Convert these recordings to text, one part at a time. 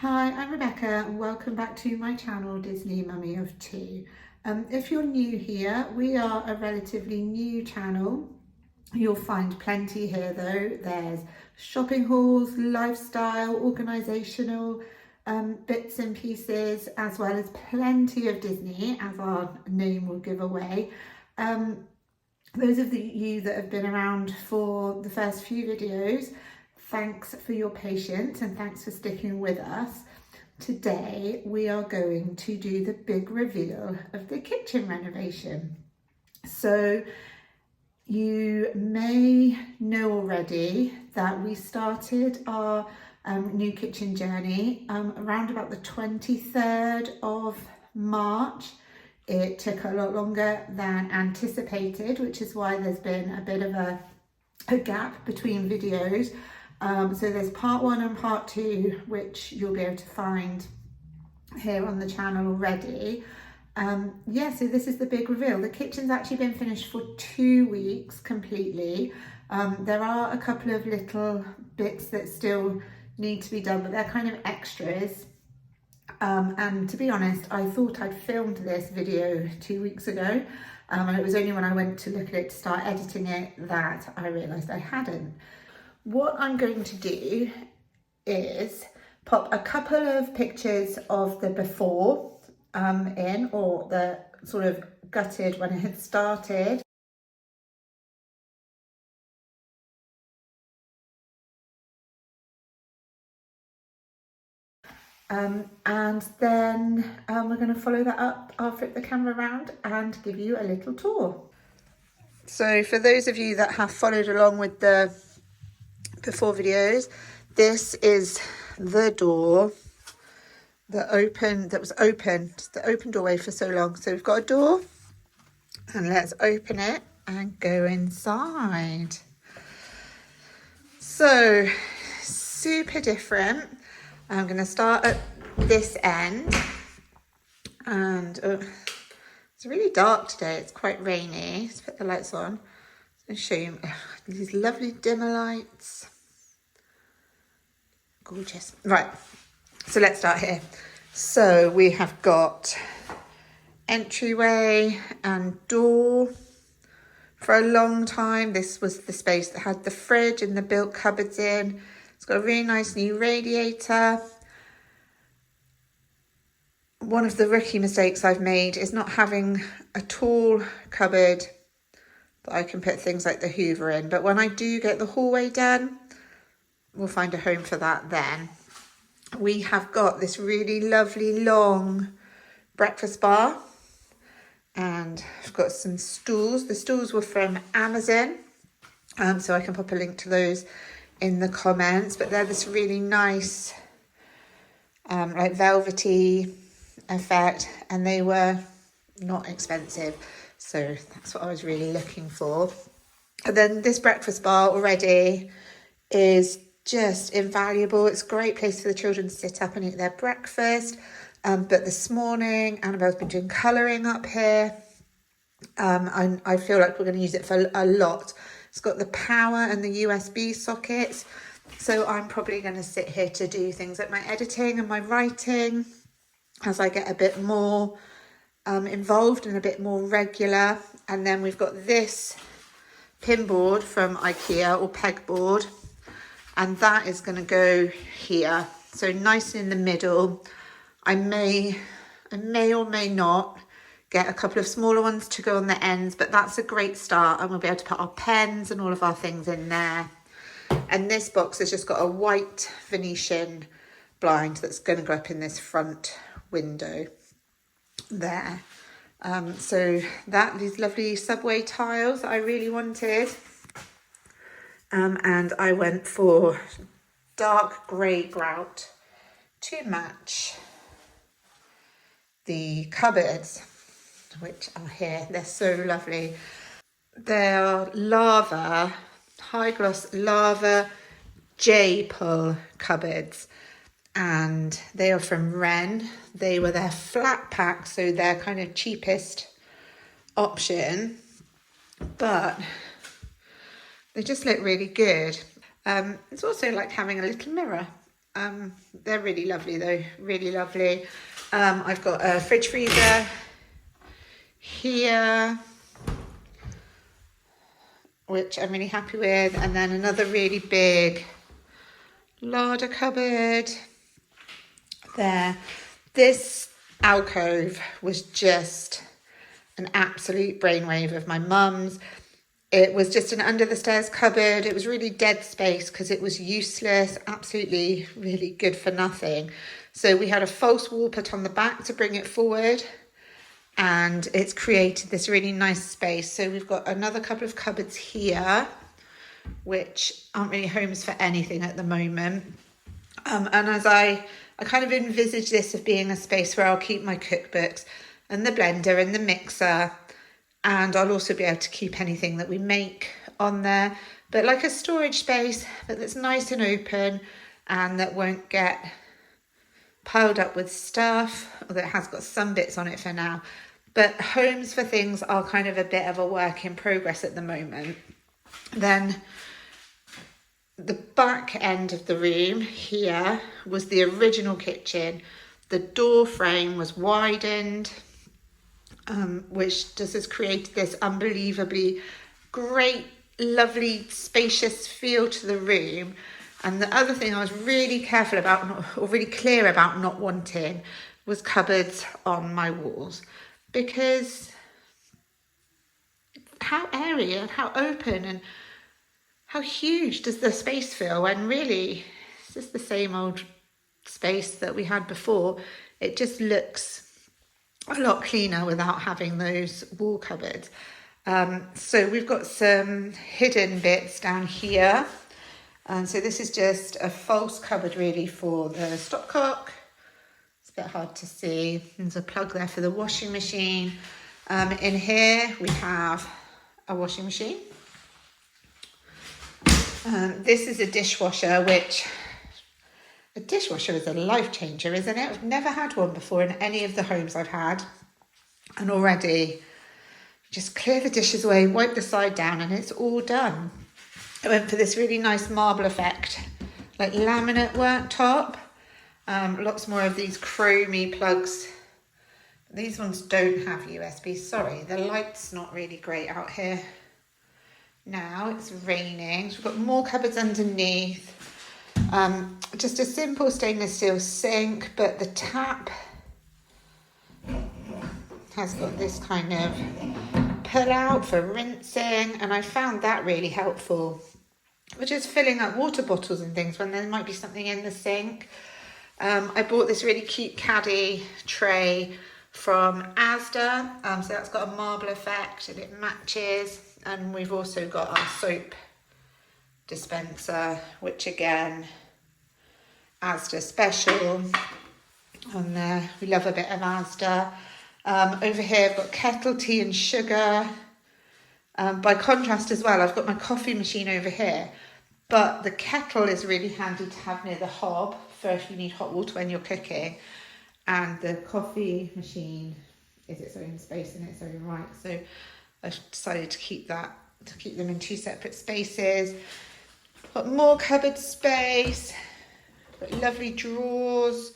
Hi, I'm Rebecca and welcome back to my channel Disney Mummy of Two. If you're new here, we are a relatively new channel. You'll find plenty here though. There's shopping hauls, lifestyle, organisational bits and pieces, as well as plenty of Disney, as our name will give away. Those of you that have been around for the first few videos, thanks for your patience and thanks for sticking with us. Today we are going to do the big reveal of the kitchen renovation. So you may know already that we started our new kitchen journey around about the 23rd of March. It took a lot longer than anticipated, which is why there's been a bit of a gap between videos. So there's part 1 and part 2, which you'll be able to find here on the channel already. So this is the big reveal. The kitchen's actually been finished for 2 weeks completely. There are a couple of little bits that still need to be done, but they're kind of extras. And to be honest, I thought I'd filmed this video 2 weeks ago, and it was only when I went to look at it to start editing it that I realised I hadn't. What I'm going to do is pop a couple of pictures of the before in, or the sort of gutted when it had started. And then we're going to follow that up. I'll flip the camera around and give you a little tour. So for those of you that have followed along with the before videos, this is the door that was open, the open doorway for so long. So we've got a door, and let's open it and go inside. So super different. I'm going to start at this end, and it's really dark today. It's quite rainy. Let's put the lights on and show you these lovely dimmer lights. Gorgeous. Right, so let's start here. So we have got entryway and door. For a long time, this was the space that had the fridge and the built cupboards in. It's got a really nice new radiator. One of the rookie mistakes I've made is not having a tall cupboard that I can put things like the Hoover in. But when I do get the hallway done, we'll find a home for that then. We have got this really lovely long breakfast bar, and I've got some stools. The stools were from Amazon, so I can pop a link to those in the comments, but they're this really nice like velvety effect, and they were not expensive, so that's what I was really looking for. And then this breakfast bar already is just invaluable. It's a great place for the children to sit up and eat their breakfast. But this morning Annabelle's been doing colouring up here. I feel like we're going to use it for a lot. It's got the power and the USB sockets, so I'm probably going to sit here to do things like my editing and my writing as I get a bit more involved and a bit more regular. And then we've got this pinboard from IKEA, or pegboard, and that is going to go here, so nice in the middle. I may or may not get a couple of smaller ones to go on the ends, but that's a great start, and we'll be able to put our pens and all of our things in there. And this box has just got a white Venetian blind that's going to go up in this front window there. So these lovely subway tiles that I really wanted. And I went for dark grey grout to match the cupboards, which are here. They're so lovely. They're high gloss lava J-pull cupboards, and they are from Ren. They were their flat pack, so they're kind of cheapest option, but they just look really good. It's also like having a little mirror They're really lovely though, really lovely. I've got a fridge freezer here, which I'm really happy with, and then another really big larder cupboard there. This alcove was just an absolute brainwave of my mum's. It was just an under the stairs cupboard. It was really dead space because it was useless, absolutely really good for nothing. So we had a false wall put on the back to bring it forward, and it's created this really nice space. So we've got another couple of cupboards here, which aren't really homes for anything at the moment. And as I kind of envisage this of being a space where I'll keep my cookbooks and the blender and the mixer, and I'll also be able to keep anything that we make on there, but like a storage space, but that's nice and open and that won't get piled up with stuff, although it has got some bits on it for now. But homes for things are kind of a bit of a work in progress at the moment. Then the back end of the room here was the original kitchen. The door frame was widened, which just has created this unbelievably great, lovely, spacious feel to the room. And the other thing I was really careful about, or really clear about not wanting, was cupboards on my walls, because how airy and how open and how huge does the space feel when really it's just the same old space that we had before. It just looks a lot cleaner without having those wall cupboards. So we've got some hidden bits down here. And so this is just a false cupboard really for the stopcock. It's a bit hard to see. There's a plug there for the washing machine. In here we have a washing machine. This is a dishwasher, which a dishwasher is a life changer, isn't it? I've never had one before in any of the homes I've had. And already just clear the dishes away, wipe the side down, and it's all done. I went for this really nice marble effect, like laminate worktop. Lots more of these chromey plugs. These ones don't have USB. Sorry, the light's not really great out here. Now it's raining. So we've got more cupboards underneath. Just a simple stainless steel sink, but the tap has got this kind of pull out for rinsing, and I found that really helpful, which is filling up water bottles and things when there might be something in the sink. I bought this really cute caddy tray from Asda, so that's got a marble effect and it matches, and we've also got our soap dispenser, which again, Asda special on there. We love a bit of Asda. Over here I've got kettle, tea and sugar. By contrast as well, I've got my coffee machine over here, but the kettle is really handy to have near the hob for if you need hot water when you're cooking, and the coffee machine is its own space in its own right. So I've decided to keep them in two separate spaces. Got more cupboard space, got lovely drawers.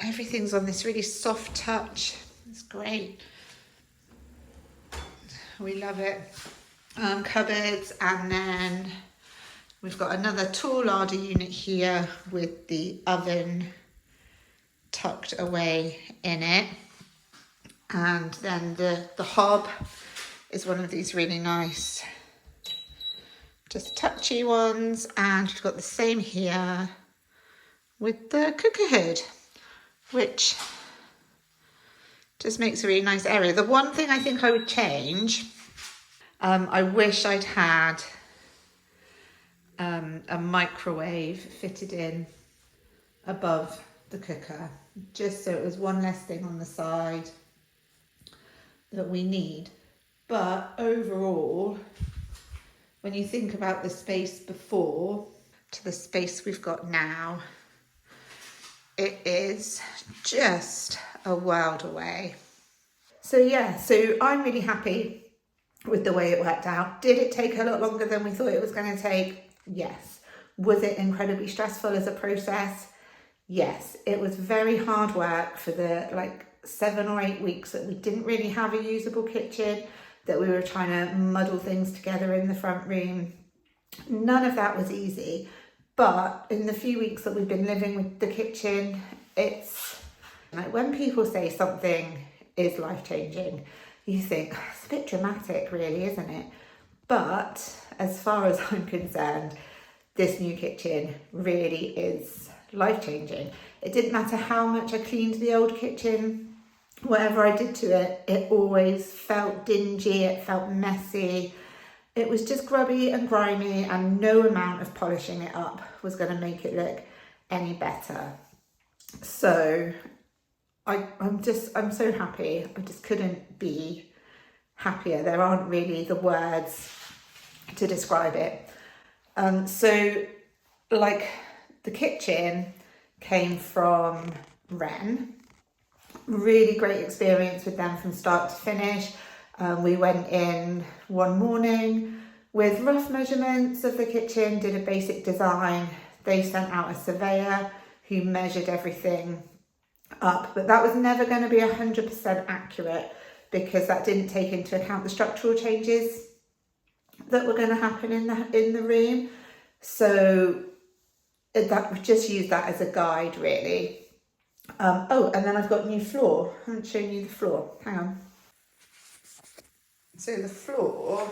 Everything's on this really soft touch. It's great. We love it. Cupboards, and then we've got another tall larder unit here with the oven tucked away in it. And then the hob is one of these really nice, just touchy ones. And we've got the same here with the cooker hood, which just makes a really nice area. The one thing I think I would change, I wish I'd had a microwave fitted in above the cooker, just so it was one less thing on the side that we need. But overall, when you think about the space before to the space we've got now, it is just a world away. So yeah, so I'm really happy with the way it worked out. Did it take a lot longer than we thought it was going to take? Yes. Was it incredibly stressful as a process? Yes, it was very hard work for the like 7 or 8 weeks that we didn't really have a usable kitchen, that we were trying to muddle things together in the front room. None of that was easy, but in the few weeks that we've been living with the kitchen, it's like when people say something is life-changing, you think, it's a bit dramatic really, isn't it? But as far as I'm concerned, this new kitchen really is life-changing. It didn't matter how much I cleaned the old kitchen, whatever I did to it, it always felt dingy, it felt messy. It was just grubby and grimy, and no amount of polishing it up was going to make it look any better. So I'm so happy. I just couldn't be happier. There aren't really the words to describe it. So like the kitchen came from Ren. Really great experience with them from start to finish. We went in one morning with rough measurements of the kitchen, did a basic design. They sent out a surveyor who measured everything up, but that was never going to be 100% accurate because that didn't take into account the structural changes that were going to happen in the room. So that we just used that as a guide really. Oh, and then I've got new floor. I haven't shown you the floor. Hang on. So the floor,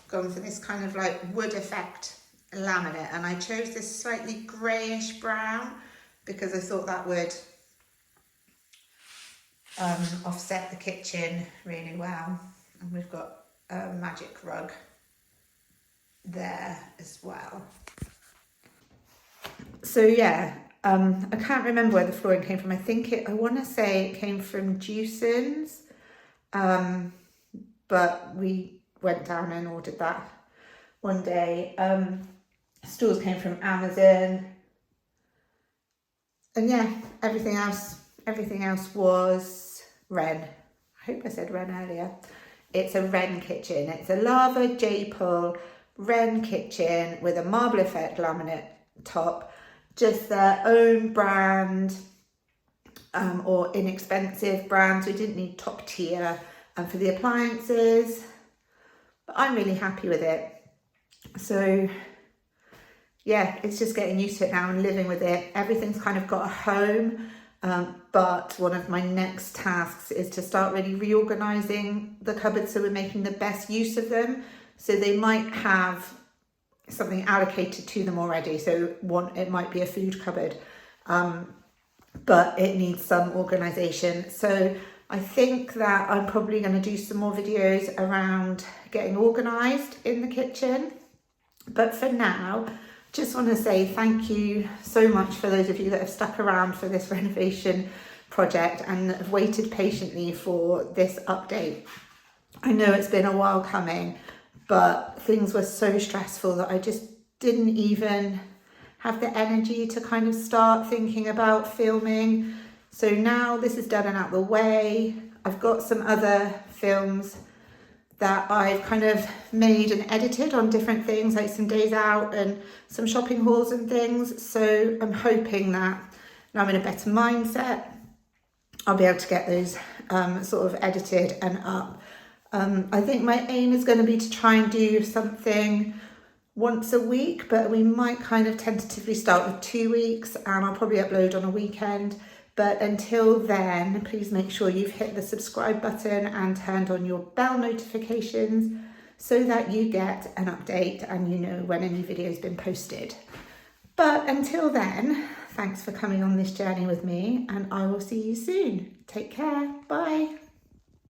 gone for this kind of like wood effect laminate, and I chose this slightly greyish brown because I thought that would offset the kitchen really well. And we've got a magic rug there as well. So yeah, I can't remember where the flooring came from. I want to say it came from Jewson's, but we went down and ordered that one day. Stools came from Amazon, and yeah, everything else was Ren. I hope I said Ren earlier. It's a Ren kitchen. It's a lava J-pull Ren kitchen with a marble effect laminate top. Just their own brand, or inexpensive brands. We didn't need top tier for the appliances, but I'm really happy with it. So yeah, it's just getting used to it now and living with it. Everything's kind of got a home, but one of my next tasks is to start really reorganizing the cupboards so we're making the best use of them. So they might have something allocated to them already. So it might be a food cupboard, but it needs some organisation. So I think that I'm probably going to do some more videos around getting organised in the kitchen. But for now, just want to say thank you so much for those of you that have stuck around for this renovation project and have waited patiently for this update. I know it's been a while coming, but things were so stressful that I just didn't even have the energy to kind of start thinking about filming. So now this is done and out the way. I've got some other films that I've kind of made and edited on different things, like some days out and some shopping hauls and things. So I'm hoping that now I'm in a better mindset, I'll be able to get those sort of edited and up. I think my aim is going to be to try and do something once a week, but we might kind of tentatively start with 2 weeks, and I'll probably upload on a weekend. But until then, please make sure you've hit the subscribe button and turned on your bell notifications so that you get an update and you know when a new video has been posted. But until then, thanks for coming on this journey with me, and I will see you soon. Take care. Bye.